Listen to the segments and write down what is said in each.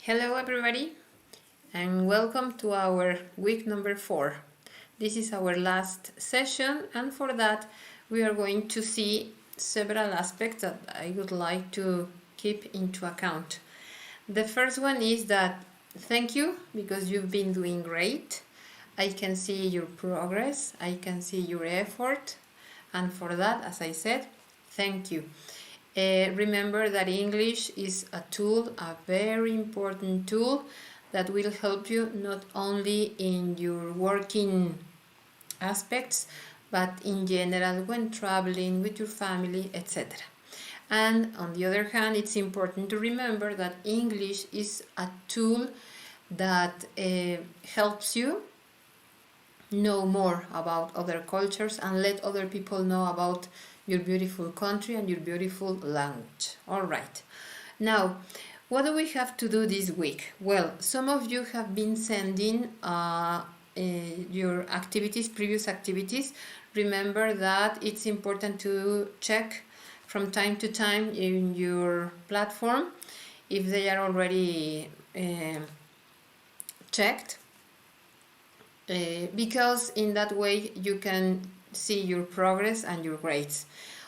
Hello everybody and welcome to our week number 4. This is our last session, and for that we are going to see several aspects that I would like to keep into account. The first one is that thank you, because you've been doing great. I can see your progress, I can see your effort, and for that, as I said, thank you. Remember that English is a tool, a very important tool that will help you not only in your working aspects, but in general when traveling with your family, etc. And on the other hand, it's important to remember that English is a tool that helps you know more about other cultures and let other people know about your beautiful country and your beautiful language. All right. Now, what do we have to do this week? Well, some of you have been sending your activities, previous activities. Remember that it's important to check from time to time in your platform if they are already checked, because in that way you can see your progress and your grades.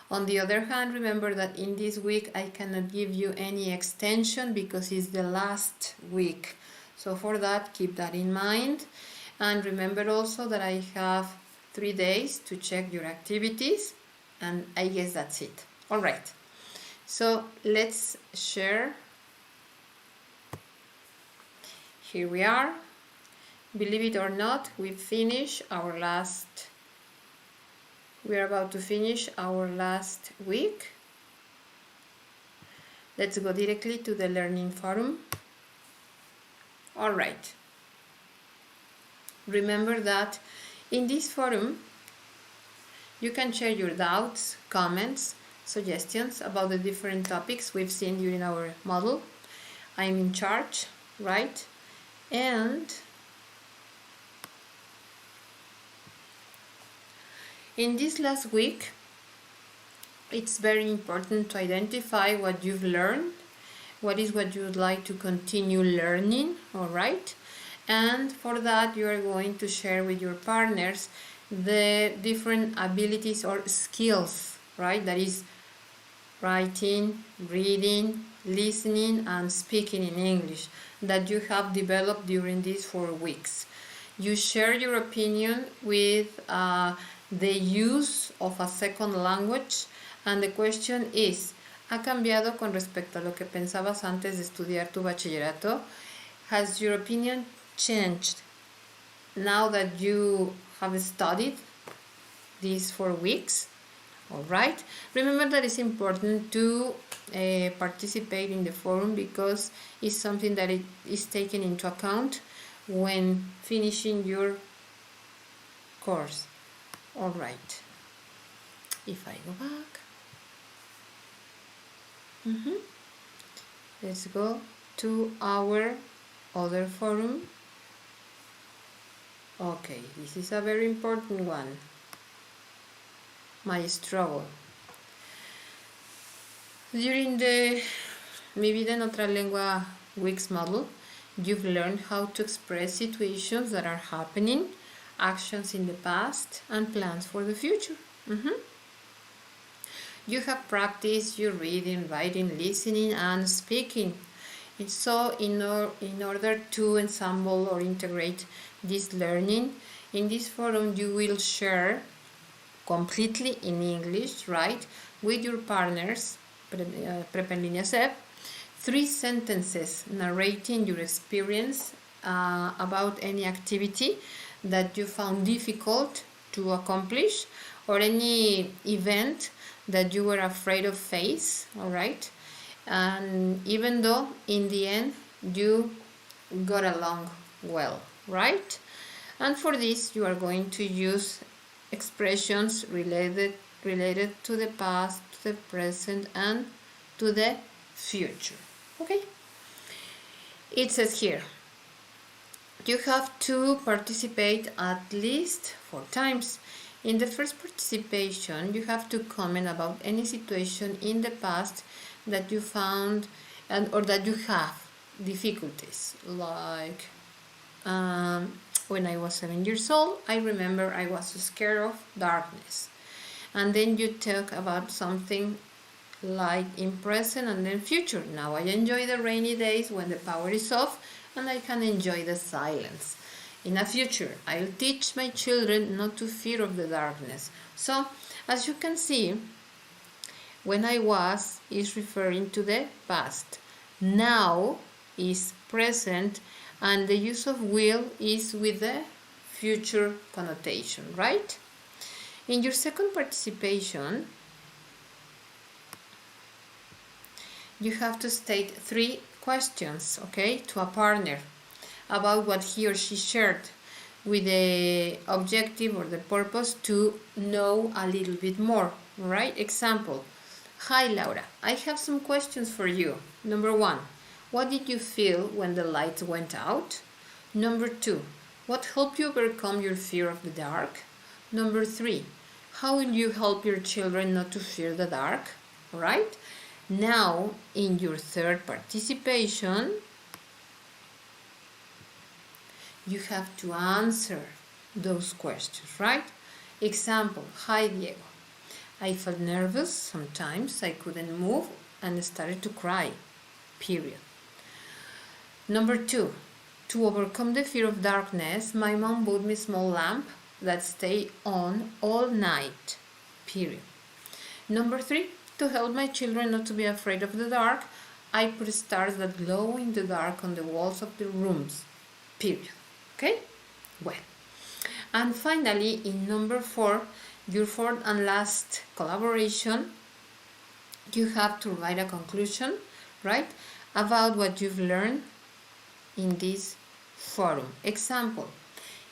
On the other hand, remember that in this week I cannot give you any extension because it's the last week. So for that, keep that in mind. And remember also that I have 3 days to check your activities, and I guess that's it. All right. So let's share. Here we are. Believe it or not, we are about to finish our last week. Let's go directly to the learning forum. All right. Remember that in this forum you can share your doubts, comments, suggestions about the different topics we've seen during our module. I'm in charge, right? And in this last week, it's very important to identify what you've learned, what is what you would like to continue learning, all right? And for that, you are going to share with your partners the different abilities or skills, right? That is writing, reading, listening, and speaking in English that you have developed during these 4 weeks. You share your opinion with the use of a second language, and the question is, ¿ha cambiado con respecto a lo que pensabas antes de estudiar tu bachillerato? Has your opinion changed now that you have studied these 4 weeks? All right. Remember that it's important to participate in the forum because it's something that it is taken into account when finishing your course. All right. If I go back, let's go to our other forum. Okay, this is a very important one. My struggle. During the Mi Vida en Otra Lengua week's module, you've learned how to express situations that are happening, actions in the past, and plans for the future. You have practiced your reading, writing, listening, and speaking. And so in order to ensemble or integrate this learning, in this forum you will share completely in English, right, with your partners, Prep en Línea SEP, 3 sentences narrating your experience about any activity that you found difficult to accomplish, or any event that you were afraid of face, all right? And even though in the end you got along well, right? And for this you are going to use expressions related to the past, to the present, and to the future. Okay? It says here, you have to participate at least 4 times. In the first participation, you have to comment about any situation in the past that you found or that you have difficulties, like when I was 7 years old, I remember I was scared of darkness. And then you talk about something like in present and then future. Now I enjoy the rainy days when the power is off and I can enjoy the silence. In the future, I'll teach my children not to fear of the darkness. So, as you can see, when I was is referring to the past. Now is present, and the use of will is with the future connotation, right? In your second participation, you have to state 3 questions, okay, to a partner about what he or she shared, with the objective or the purpose to know a little bit more, right? Example: hi Laura, I have some questions for you. Number 1, what did you feel when the lights went out? Number 2, what helped you overcome your fear of the dark? Number 3, how will you help your children not to fear the dark? Right? Now, in your third participation, you have to answer those questions, right? Example: hi Diego, I felt nervous sometimes, I couldn't move and started to cry, period. Number 2, to overcome the fear of darkness, my mom bought me a small lamp that stayed on all night, period. Number 3, to help my children not to be afraid of the dark, I put stars that glow in the dark on the walls of the rooms, period. Okay? Well, and finally, in number 4, your fourth and last collaboration, you have to write a conclusion, right, about what you've learned in this forum. Example: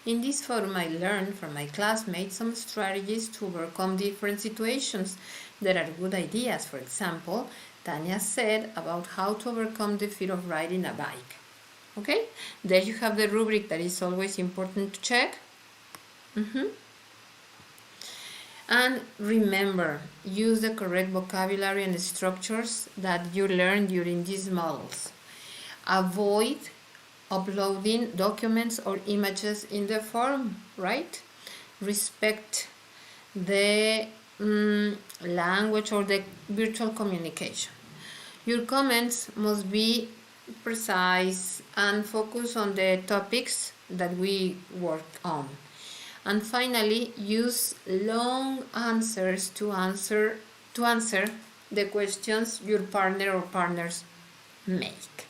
in this forum, I learned from my classmates some strategies to overcome different situations that are good ideas. For example, Tanya said about how to overcome the fear of riding a bike. Okay, there you have the rubric that is always important to check. And remember, use the correct vocabulary and structures that you learned during these models. Avoid uploading documents or images in the forum, right? Respect the language or the virtual communication. Your comments must be precise and focus on the topics that we work on. And finally, use long answers to answer the questions your partner or partners make.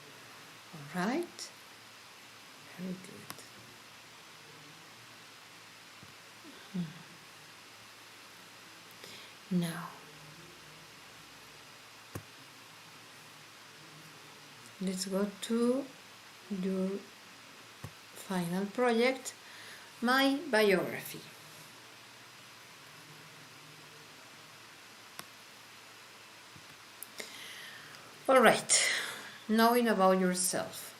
All right? Very good. Now, let's go to your final project, my biography. All right, knowing about yourself.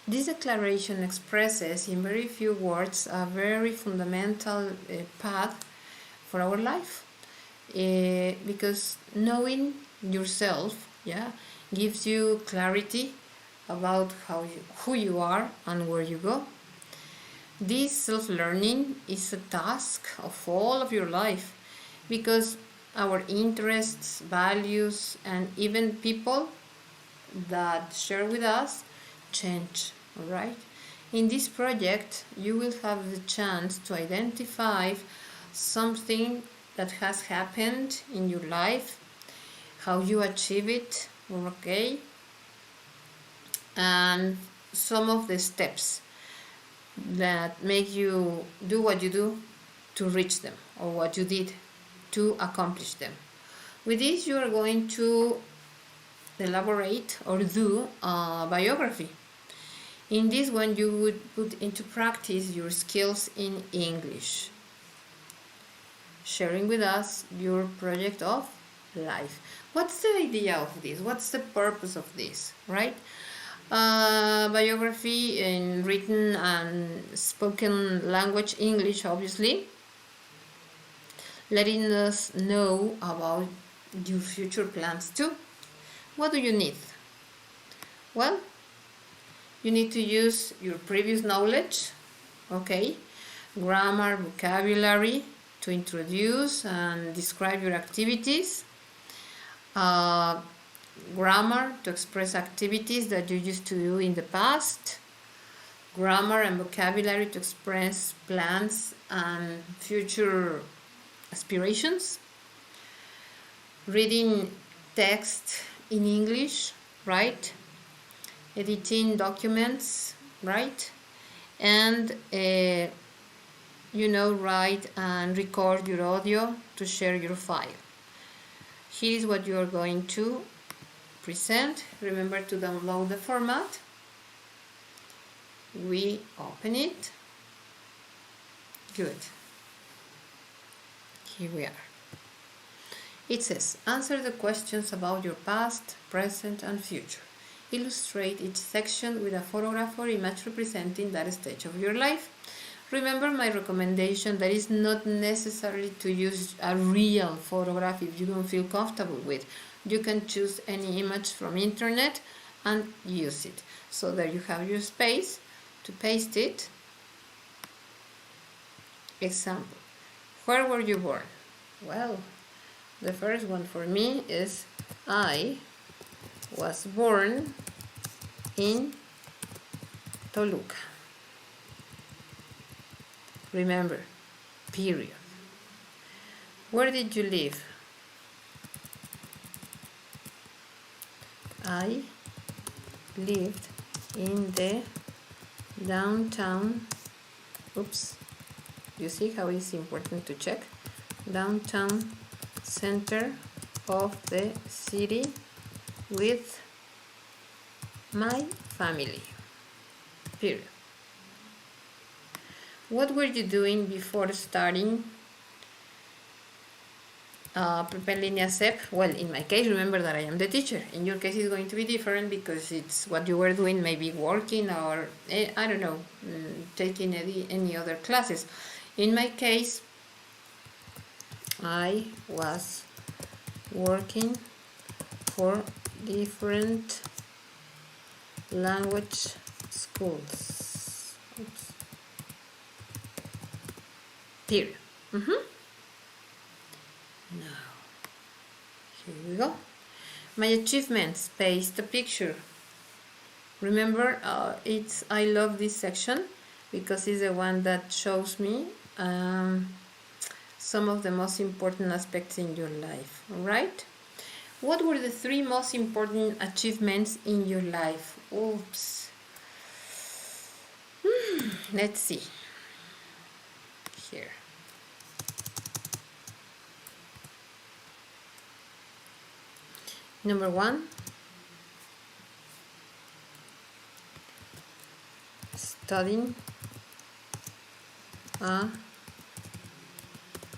This declaration expresses in very few words a very fundamental path for our life, because knowing yourself, gives you clarity about who you are and where you go. This self-learning is a task of all of your life, because our interests, values, and even people that share with us change, all right? In this project, you will have the chance to identify something that has happened in your life, how you achieve it, okay? And some of the steps that make you do what you do to reach them, or what you did to accomplish them. With this, you are going to elaborate or do a biography. In this one, you would put into practice your skills in English, sharing with us your project of life. What's the idea of this? What's the purpose of this, right? Biography in written and spoken language, English obviously, letting us know about your future plans too. What do you need? Well, You need to use your previous knowledge, okay? Grammar, vocabulary to introduce and describe your activities. Grammar to express activities that you used to do in the past. Grammar and vocabulary to express plans and future aspirations. Reading text in English, right? Editing documents, right? And write and record your audio to share your file. Here is what you are going to present. Remember to download the format. We open it. Good. Here we are. It says, answer the questions about your past, present, and future. Illustrate each section with a photograph or image representing that stage of your life. Remember my recommendation that it's not necessary to use a real photograph if you don't feel comfortable with. You can choose any image from internet and use it. So there you have your space to paste it. Example. Where were you born? Well, the first one for me is I was born in Toluca. Remember, period. Where did you live? I lived in the downtown, you see how it's important to check, downtown center of the city with my family, period. What were you doing before starting Prepare Línea SEP? Well, in my case, remember that I am the teacher. In your case, it's going to be different because it's what you were doing, maybe working or, I don't know, taking any other classes. In my case, I was working for different language schools. Period. Now, here we go. My achievements, paste a picture. Remember, I love this section because it's the one that shows me some of the most important aspects in your life. All right? What were the 3 most important achievements in your life? Oops. Let's see. Here. Number 1, studying a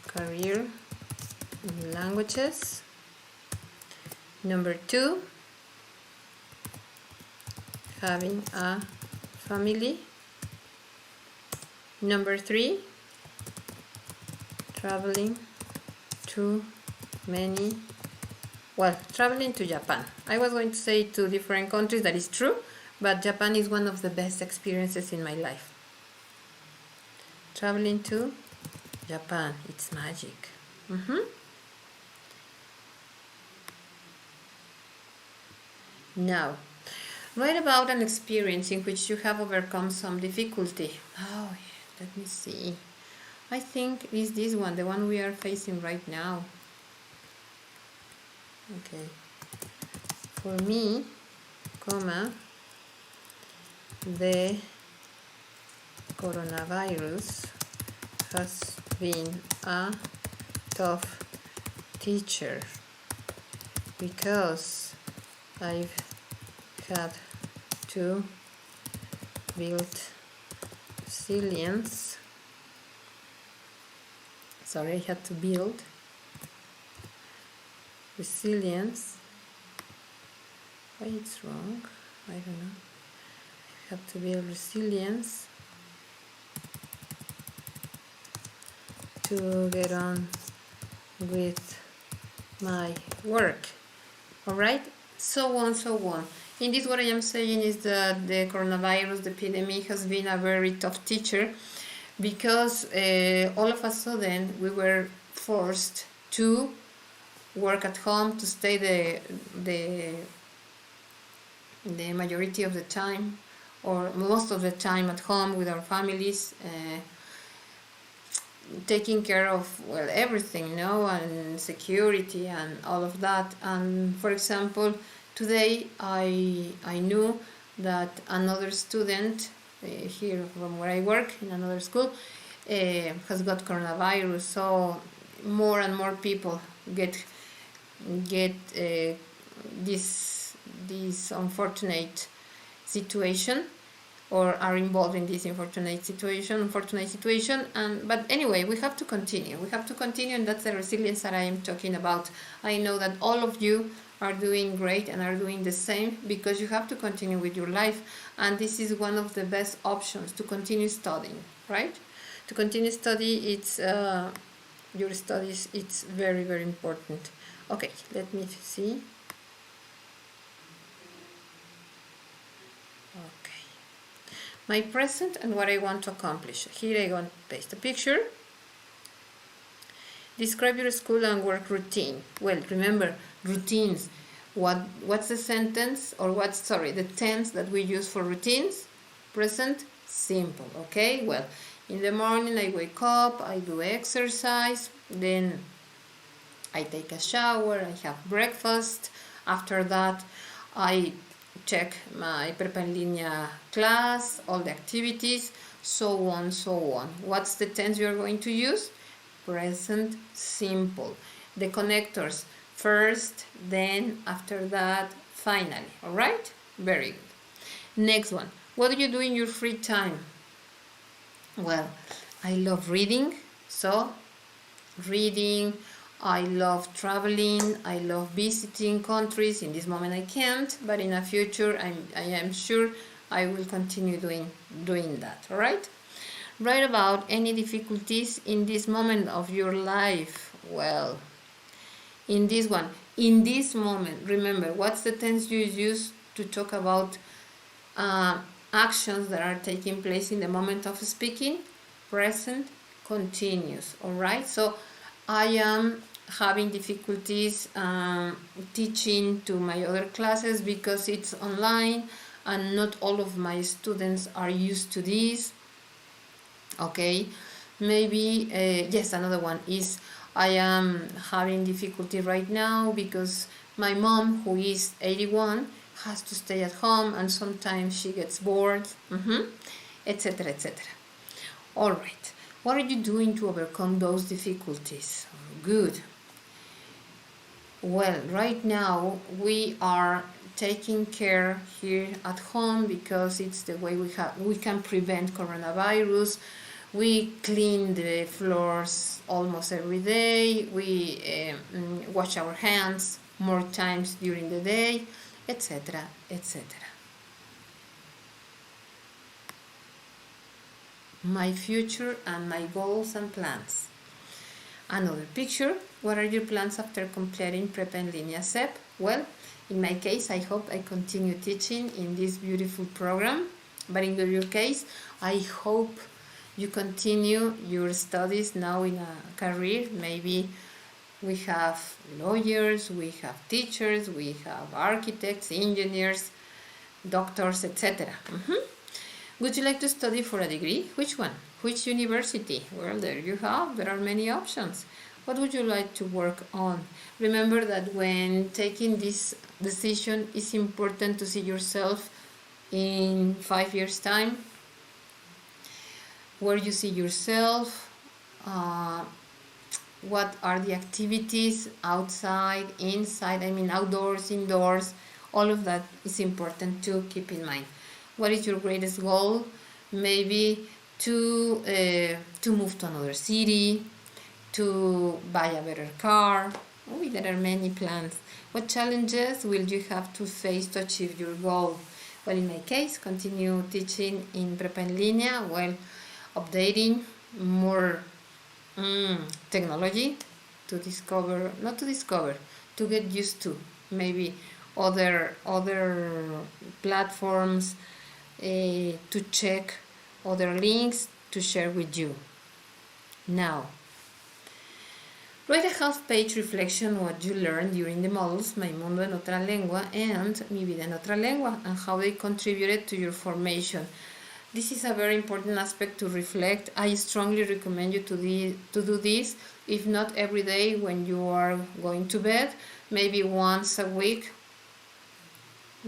career in languages. Number 2, having a family. Number 3, traveling to traveling to Japan. I was going to say 2 different countries, that is true, but Japan is one of the best experiences in my life. Traveling to Japan, it's magic. Now, write about an experience in which you have overcome some difficulty. Oh, let me see. I think it's this one, the one we are facing right now. Okay. For me, the coronavirus has been a tough teacher because I've had to build resilience. Sorry, I had to build resilience. Why it's wrong? I don't know. I have to build resilience to get on with my work. Alright? So on, so on. In this, what I am saying is that the coronavirus, the epidemic, has been a very tough teacher, because all of a sudden we were forced to work at home, to stay the majority of the time, or most of the time, at home with our families, taking care of, well, everything, you know, and security and all of that. And for example, today I knew that another student here from where I work in another school has got coronavirus. So more and more people get this unfortunate situation, or are involved in this unfortunate situation. But anyway, we have to continue, and that's the resilience that I am talking about. I know that all of you are doing great and are doing the same, because you have to continue with your life, and this is one of the best options, to continue studying, right? To continue study, it's your studies, it's very, very important. Okay, let me see. Okay, my present and what I want to accomplish. Here I want to paste a picture. Describe your school and work routine. Well, remember, routines. What's the sentence, or the tense that we use for routines? Present simple. Okay, well, in the morning I wake up, I do exercise, then I take a shower, I have breakfast. After that, I check my Prepa en Línea class, all the activities, so on. What's the tense you are going to use? Present simple. The connectors: first, then, after that, finally. All right? Very good. Next one. What do you do in your free time? Well, I love reading, so reading. I love traveling, I love visiting countries. In this moment I can't, but in the future I am sure I will continue doing that. All right? Write about any difficulties in this moment of your life. Well, in this moment, remember, what's the tense you use to talk about actions that are taking place in the moment of speaking? Present continuous. All right? So I am having difficulties teaching to my other classes because it's online and not all of my students are used to this. Okay, maybe, yes, another one is I am having difficulty right now because my mom, who is 81, has to stay at home and sometimes she gets bored, etc., etc. All right. What are you doing to overcome those difficulties? Good. Well, right now we are taking care here at home because it's the way we can prevent coronavirus. We clean the floors almost every day. We wash our hands more times during the day, etc., etc. My future and my goals and plans. Another picture. What are your plans after completing Prepa en Línea SEP? Well, in my case, I hope I continue teaching in this beautiful program. But in your case, I hope you continue your studies now in a career. Maybe we have lawyers, we have teachers, we have architects, engineers, doctors, etc. Would you like to study for a degree? Which one? Which university? Well, there you have. There are many options. What would you like to work on? Remember that when taking this decision, it's important to see yourself in 5 years' time. Where you see yourself, what are the activities outside, inside, outdoors, indoors, all of that is important to keep in mind. What is your greatest goal? Maybe to move to another city, to buy a better car. There are many plans. What challenges will you have to face to achieve your goal? Well, in my case, continue teaching in Prepa en Línea, updating more technology to get used to. Maybe other platforms, to check other links to share with you. Now, write a half-page reflection on what you learned during the modules My Mundo en Otra Lengua and Mi Vida en Otra Lengua and how they contributed to your formation. This is a very important aspect to reflect. I strongly recommend you to do this, if not every day when you are going to bed, maybe once a week,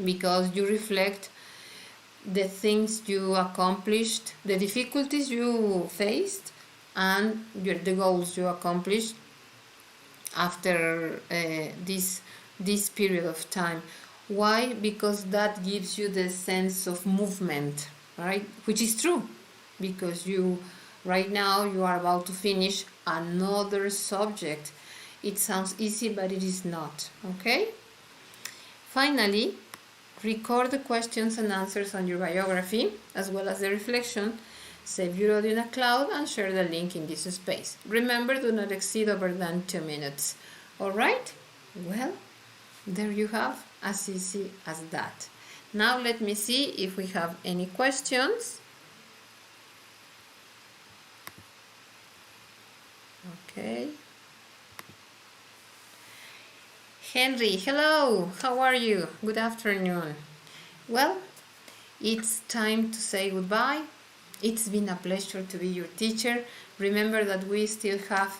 because you reflect the things you accomplished, the difficulties you faced, and the goals you accomplished after this period of time. Why? Because that gives you the sense of movement, right? Which is true, because right now you are about to finish another subject. It sounds easy, but it is not. Okay? Finally, record the questions and answers on your biography, as well as the reflection. Save your audio in a cloud and share the link in this space. Remember, do not exceed over than 2 minutes. Alright? Well, there you have, as easy as that. Now let me see if we have any questions. Okay. Henry, hello, how are you? Good afternoon. Well, it's time to say goodbye. It's been a pleasure to be your teacher. Remember that we still have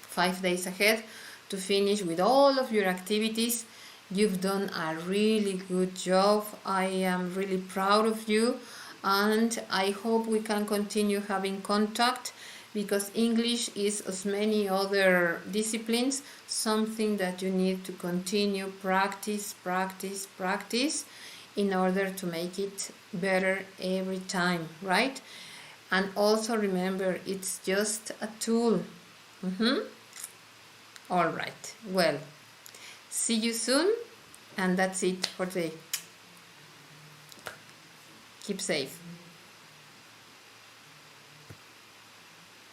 5 days ahead to finish with all of your activities. You've done a really good job. I am really proud of you, and I hope we can continue having contact, because English is, as many other disciplines, something that you need to continue practice in order to make it better every time, right? And also remember, it's just a tool. All right, well, see you soon, and that's it for today. Keep safe.